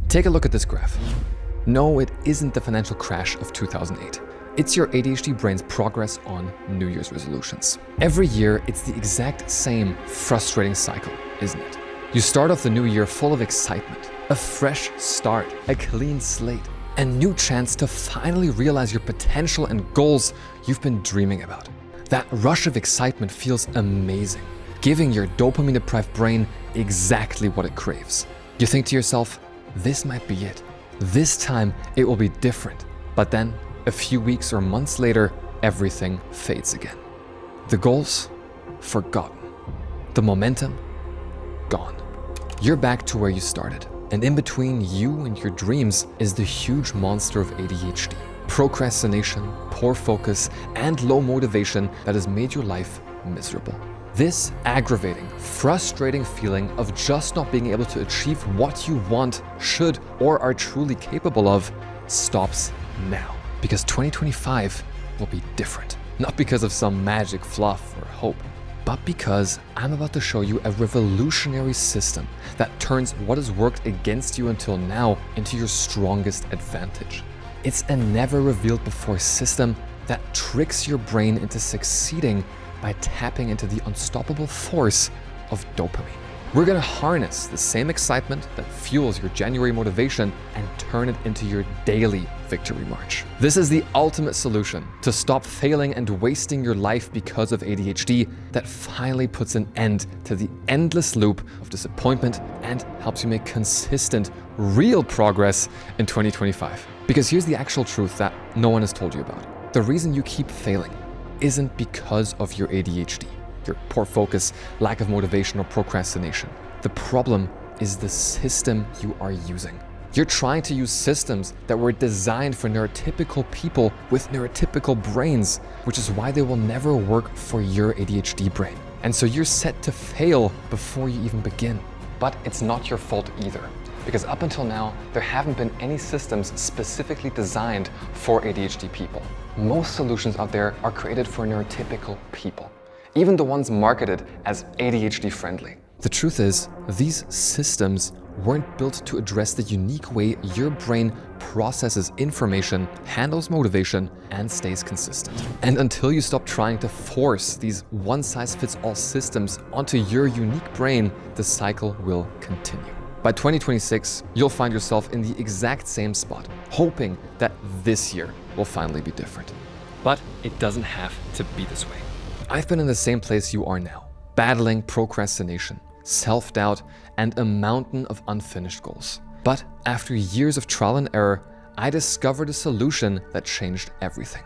Take a look at this graph. No, it isn't the financial crash of 2008. It's your ADHD brain's progress on New Year's resolutions. Every year, it's the exact same frustrating cycle, isn't it? You start off the new year full of excitement, a fresh start, a clean slate, a new chance to finally realize your potential and goals you've been dreaming about. That rush of excitement feels amazing, giving your dopamine-deprived brain exactly what it craves. You think to yourself, this might be it. This time it will be different. But then, a few weeks or months later, everything fades again. The goals? Forgotten. The momentum? Gone. You're back to where you started. And in between you and your dreams is the huge monster of ADHD. Procrastination, poor focus, and low motivation that has made your life miserable. This aggravating, frustrating feeling of just not being able to achieve what you want, should, or are truly capable of stops now. Because 2025 will be different. Not because of some magic fluff or hope, but because I'm about to show you a revolutionary system that turns what has worked against you until now into your strongest advantage. It's a never revealed before system that tricks your brain into succeeding by tapping into the unstoppable force of dopamine. We're gonna harness the same excitement that fuels your January motivation and turn it into your daily victory march. This is the ultimate solution to stop failing and wasting your life because of ADHD that finally puts an end to the endless loop of disappointment and helps you make consistent, real progress in 2025. Because here's the actual truth that no one has told you about. The reason you keep failing isn't because of your ADHD, your poor focus, lack of motivation, or procrastination. The problem is the system you are using. You're trying to use systems that were designed for neurotypical people with neurotypical brains, which is why they will never work for your ADHD brain. And so you're set to fail before you even begin. But it's not your fault either. Because up until now, there haven't been any systems specifically designed for ADHD people. Most solutions out there are created for neurotypical people, even the ones marketed as ADHD friendly. The truth is, these systems weren't built to address the unique way your brain processes information, handles motivation, and stays consistent. And until you stop trying to force these one-size-fits-all systems onto your unique brain, the cycle will continue. By 2026, you'll find yourself in the exact same spot, hoping that this year will finally be different. But it doesn't have to be this way. I've been in the same place you are now, battling procrastination, self-doubt, and a mountain of unfinished goals. But after years of trial and error, I discovered a solution that changed everything.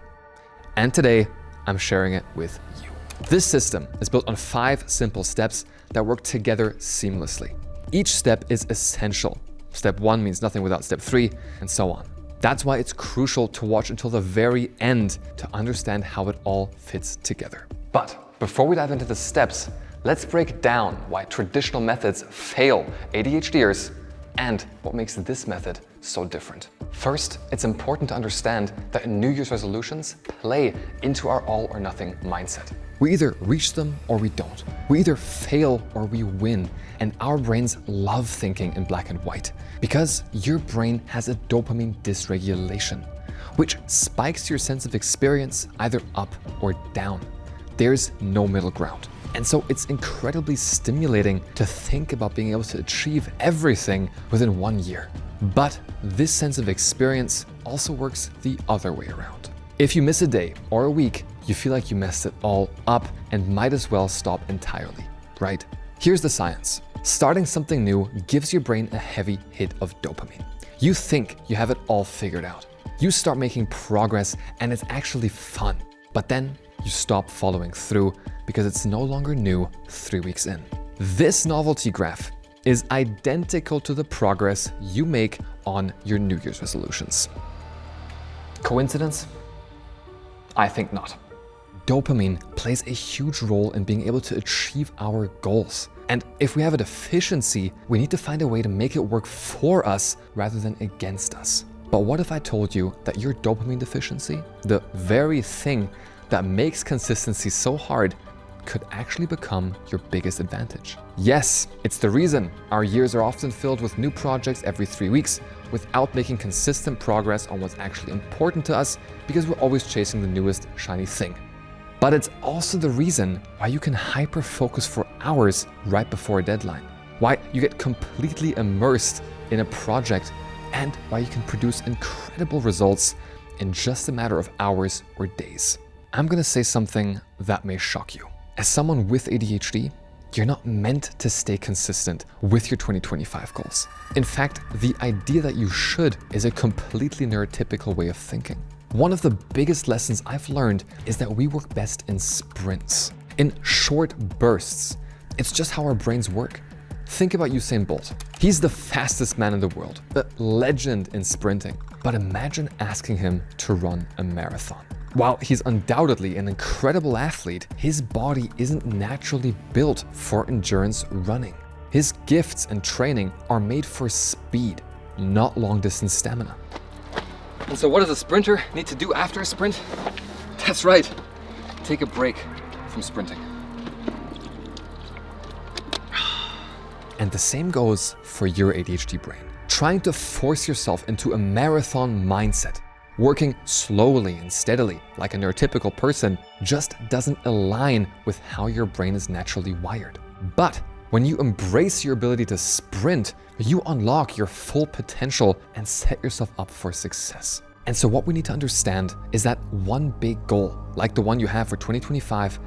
And today, I'm sharing it with you. This system is built on 5 simple steps that work together seamlessly. Each step is essential. Step 1 means nothing without step 3, and so on. That's why it's crucial to watch until the very end to understand how it all fits together. But before we dive into the steps, let's break down why traditional methods fail ADHDers and what makes this method so different. First, it's important to understand that New Year's resolutions play into our all or nothing mindset. We either reach them or we don't. We either fail or we win. And our brains love thinking in black and white because your brain has a dopamine dysregulation, which spikes your sense of experience either up or down. There's no middle ground. And so it's incredibly stimulating to think about being able to achieve everything within 1 year. But this sense of experience also works the other way around. If you miss a day or a week, you feel like you messed it all up and might as well stop entirely, right? Here's the science. Starting something new gives your brain a heavy hit of dopamine. You think you have it all figured out. You start making progress and it's actually fun. But then you stop following through because it's no longer new 3 weeks in. This novelty graph is identical to the progress you make on your New Year's resolutions. Coincidence? I think not. Dopamine plays a huge role in being able to achieve our goals. And if we have a deficiency, we need to find a way to make it work for us rather than against us. But what if I told you that your dopamine deficiency, the very thing that makes consistency so hard, could actually become your biggest advantage. Yes, it's the reason our years are often filled with new projects every 3 weeks without making consistent progress on what's actually important to us because we're always chasing the newest shiny thing. But it's also the reason why you can hyper-focus for hours right before a deadline, why you get completely immersed in a project, and why you can produce incredible results in just a matter of hours or days. I'm gonna say something that may shock you. As someone with ADHD, you're not meant to stay consistent with your 2025 goals. In fact, the idea that you should is a completely neurotypical way of thinking. One of the biggest lessons I've learned is that we work best in sprints, in short bursts. It's just how our brains work. Think about Usain Bolt. He's the fastest man in the world, a legend in sprinting. But imagine asking him to run a marathon. While he's undoubtedly an incredible athlete, his body isn't naturally built for endurance running. His gifts and training are made for speed, not long-distance stamina. And so what does a sprinter need to do after a sprint? That's right, take a break from sprinting. And the same goes for your ADHD brain. Trying to force yourself into a marathon mindset, working slowly and steadily like a neurotypical person, just doesn't align with how your brain is naturally wired. But when you embrace your ability to sprint, you unlock your full potential and set yourself up for success. And so what we need to understand is that one big goal, like the one you have for 2025,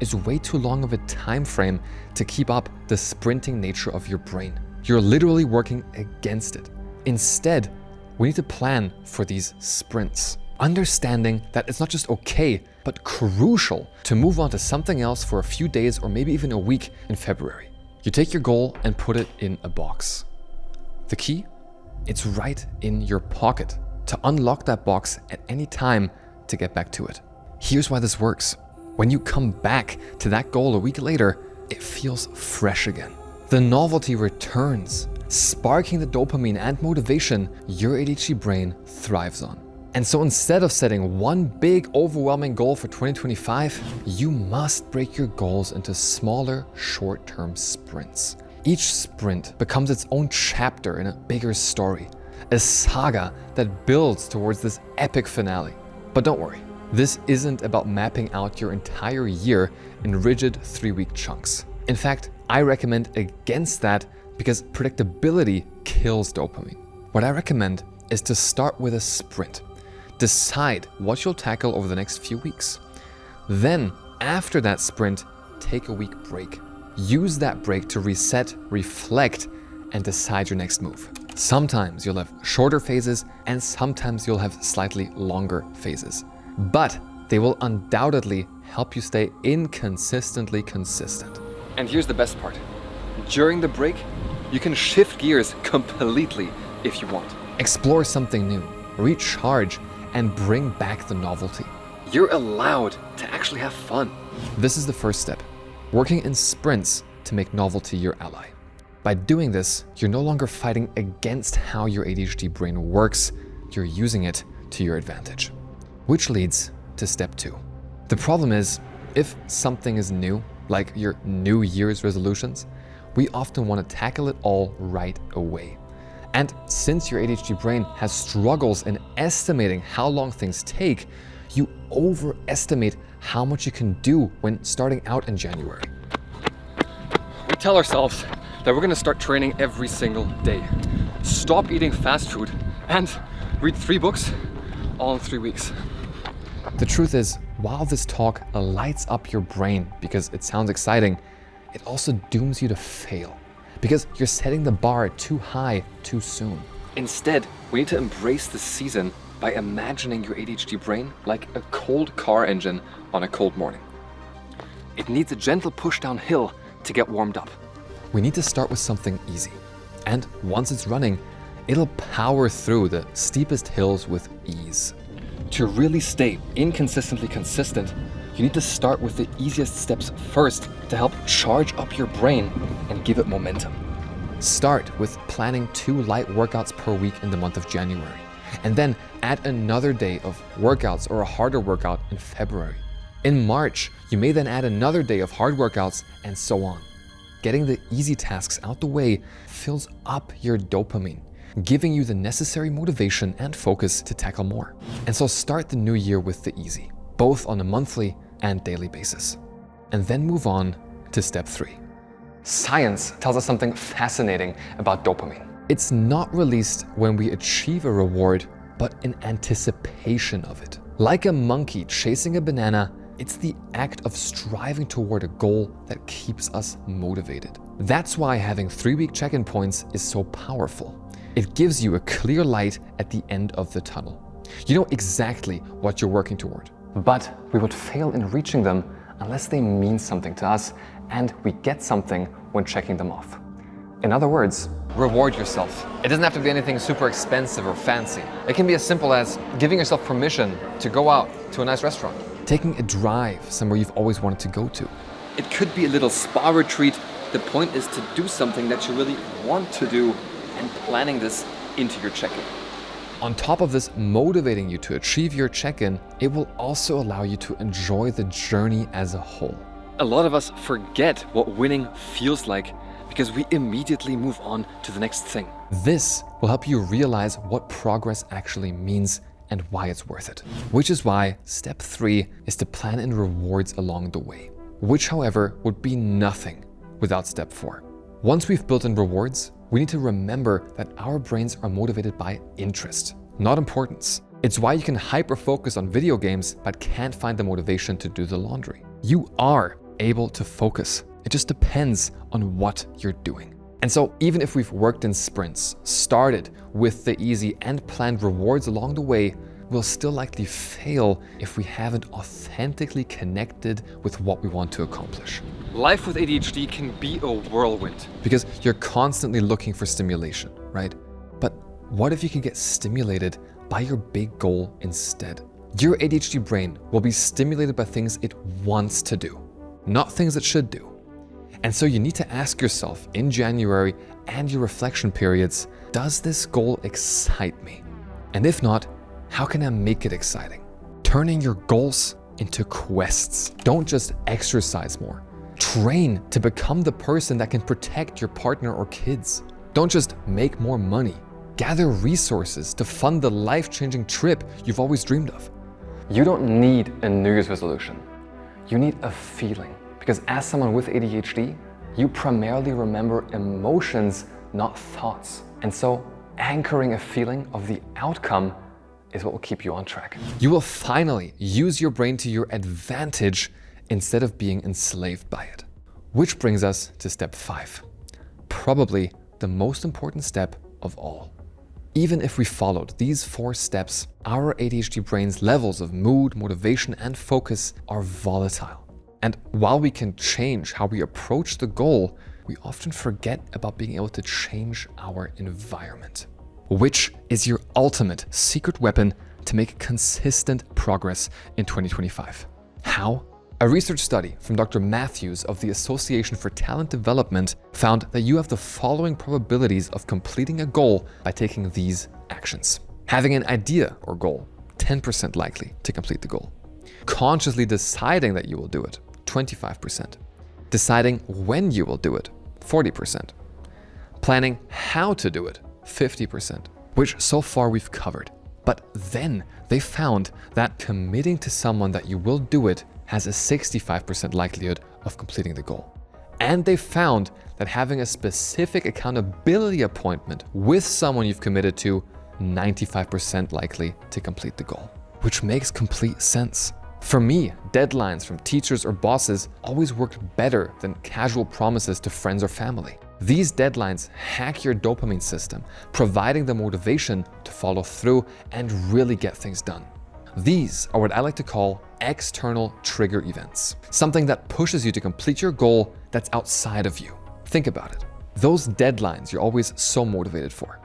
is way too long of a time frame to keep up the sprinting nature of your brain. You're literally working against it. Instead, we need to plan for these sprints, understanding that it's not just okay, but crucial to move on to something else for a few days or maybe even a week in February. You take your goal and put it in a box. The key? It's right in your pocket to unlock that box at any time to get back to it. Here's why this works. When you come back to that goal a week later, it feels fresh again. The novelty returns, sparking the dopamine and motivation your ADHD brain thrives on. And so instead of setting one big overwhelming goal for 2025, you must break your goals into smaller short-term sprints. Each sprint becomes its own chapter in a bigger story, a saga that builds towards this epic finale. But don't worry, this isn't about mapping out your entire year in rigid 3-week chunks. In fact, I recommend against that because predictability kills dopamine. What I recommend is to start with a sprint. Decide what you'll tackle over the next few weeks. Then, after that sprint, take a week break. Use that break to reset, reflect, and decide your next move. Sometimes you'll have shorter phases and sometimes you'll have slightly longer phases. But they will undoubtedly help you stay inconsistently consistent. And here's the best part. During the break, you can shift gears completely if you want. Explore something new, recharge, and bring back the novelty. You're allowed to actually have fun. This is the first step, working in sprints to make novelty your ally. By doing this, you're no longer fighting against how your ADHD brain works, you're using it to your advantage. Which leads to step 2. The problem is, if something is new, like your New Year's resolutions, we often want to tackle it all right away. And since your ADHD brain has struggles in estimating how long things take, you overestimate how much you can do when starting out in January. We tell ourselves that we're going to start training every single day, stop eating fast food, and read 3 books all in 3 weeks. The truth is, while this talk lights up your brain because it sounds exciting, it also dooms you to fail because you're setting the bar too high too soon. Instead, we need to embrace the season by imagining your ADHD brain like a cold car engine on a cold morning. It needs a gentle push downhill to get warmed up. We need to start with something easy. And once it's running, it'll power through the steepest hills with ease. To really stay inconsistently consistent, you need to start with the easiest steps first to help charge up your brain and give it momentum. Start with planning 2 light workouts per week in the month of January, and then add another day of workouts or a harder workout in February. In March, you may then add another day of hard workouts and so on. Getting the easy tasks out the way fills up your dopamine, giving you the necessary motivation and focus to tackle more. And so start the new year with the easy, both on a monthly and daily basis. And then move on to step 3. Science tells us something fascinating about dopamine. It's not released when we achieve a reward, but in anticipation of it. Like a monkey chasing a banana, it's the act of striving toward a goal that keeps us motivated. That's why having 3-week check-in points is so powerful. It gives you a clear light at the end of the tunnel. You know exactly what you're working toward. But we would fail in reaching them unless they mean something to us and we get something when checking them off. In other words, reward yourself. It doesn't have to be anything super expensive or fancy. It can be as simple as giving yourself permission to go out to a nice restaurant. Taking a drive somewhere you've always wanted to go to. It could be a little spa retreat. The point is to do something that you really want to do and planning this into your check-in. On top of this motivating you to achieve your check-in, it will also allow you to enjoy the journey as a whole. A lot of us forget what winning feels like because we immediately move on to the next thing. This will help you realize what progress actually means and why it's worth it. Which is why step 3 is to plan in rewards along the way, which however would be nothing without step 4. Once we've built in rewards, we need to remember that our brains are motivated by interest, not importance. It's why you can hyper-focus on video games but can't find the motivation to do the laundry. You are able to focus. It just depends on what you're doing. And so even if we've worked in sprints, started with the easy and planned rewards along the way, we'll still likely fail if we haven't authentically connected with what we want to accomplish. Life with ADHD can be a whirlwind. Because you're constantly looking for stimulation, right? But what if you could get stimulated by your big goal instead? Your ADHD brain will be stimulated by things it wants to do, not things it should do. And so you need to ask yourself in January and your reflection periods, does this goal excite me? And if not, how can I make it exciting? Turning your goals into quests. Don't just exercise more. Train to become the person that can protect your partner or kids. Don't just make more money. Gather resources to fund the life-changing trip you've always dreamed of. You don't need a New Year's resolution. You need a feeling. Because as someone with ADHD, you primarily remember emotions, not thoughts. And so anchoring a feeling of the outcome is what will keep you on track. You will finally use your brain to your advantage instead of being enslaved by it. Which brings us to step 5, probably the most important step of all. Even if we followed these 4 steps, our ADHD brain's levels of mood, motivation, and focus are volatile. And while we can change how we approach the goal, we often forget about being able to change our environment, which is your ultimate secret weapon to make consistent progress in 2025. How? A research study from Dr. Matthews of the Association for Talent Development found that you have the following probabilities of completing a goal by taking these actions. Having an idea or goal, 10% likely to complete the goal. Consciously deciding that you will do it, 25%. Deciding when you will do it, 40%. Planning how to do it, 50%, which so far we've covered. But then they found that committing to someone that you will do it has a 65% likelihood of completing the goal. And they found that having a specific accountability appointment with someone you've committed to, 95% likely to complete the goal, which makes complete sense. For me, deadlines from teachers or bosses always worked better than casual promises to friends or family. These deadlines hack your dopamine system, providing the motivation to follow through and really get things done. These are what I like to call external trigger events, something that pushes you to complete your goal that's outside of you. Think about it. Those deadlines you're always so motivated for,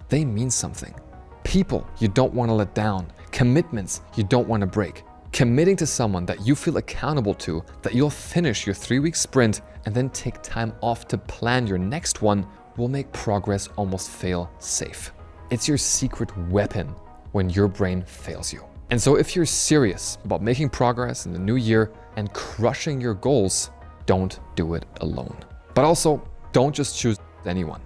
they mean something. People you don't want to let down, commitments you don't want to break. Committing to someone that you feel accountable to, that you'll finish your 3-week sprint and then take time off to plan your next one will make progress almost fail safe. It's your secret weapon when your brain fails you. And so if you're serious about making progress in the new year and crushing your goals, don't do it alone. But also, don't just choose anyone.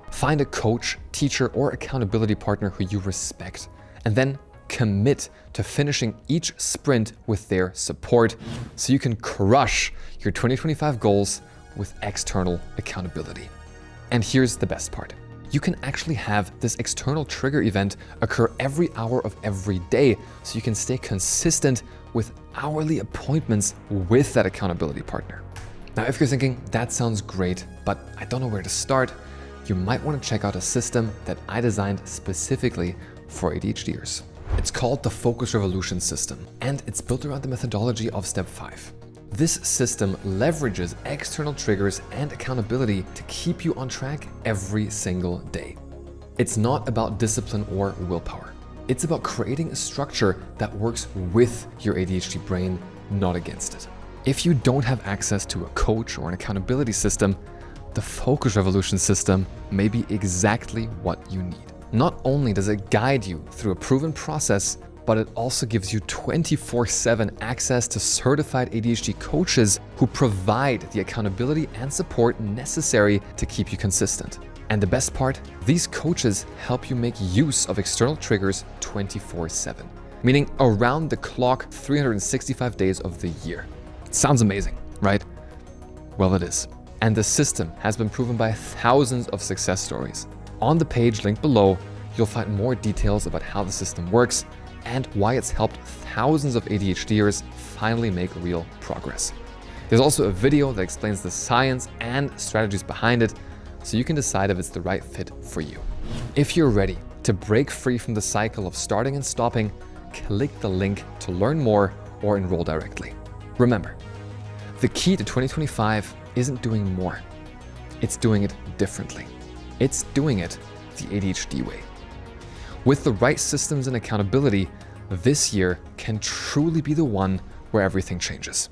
Find a coach, teacher, or accountability partner who you respect, and then commit to finishing each sprint with their support so you can crush your 2025 goals with external accountability. And here's the best part. You can actually have this external trigger event occur every hour of every day so you can stay consistent with hourly appointments with that accountability partner. Now, if you're thinking, that sounds great, but I don't know where to start, you might want to check out a system that I designed specifically for ADHDers. It's called the Focus Revolution system, and it's built around the methodology of step 5. This system leverages external triggers and accountability to keep you on track every single day. It's not about discipline or willpower. It's about creating a structure that works with your ADHD brain, not against it. If you don't have access to a coach or an accountability system, the Focus Revolution system may be exactly what you need. Not only does it guide you through a proven process, but it also gives you 24/7 access to certified ADHD coaches who provide the accountability and support necessary to keep you consistent. And the best part, these coaches help you make use of external triggers 24/7, meaning around the clock 365 days of the year. Sounds amazing, right? Well, it is. And the system has been proven by thousands of success stories. On the page linked below, you'll find more details about how the system works and why it's helped thousands of ADHDers finally make real progress. There's also a video that explains the science and strategies behind it, so you can decide if it's the right fit for you. If you're ready to break free from the cycle of starting and stopping, click the link to learn more or enroll directly. Remember, the key to 2025 isn't doing more. It's doing it differently. It's doing it the ADHD way. With the right systems and accountability, this year can truly be the one where everything changes.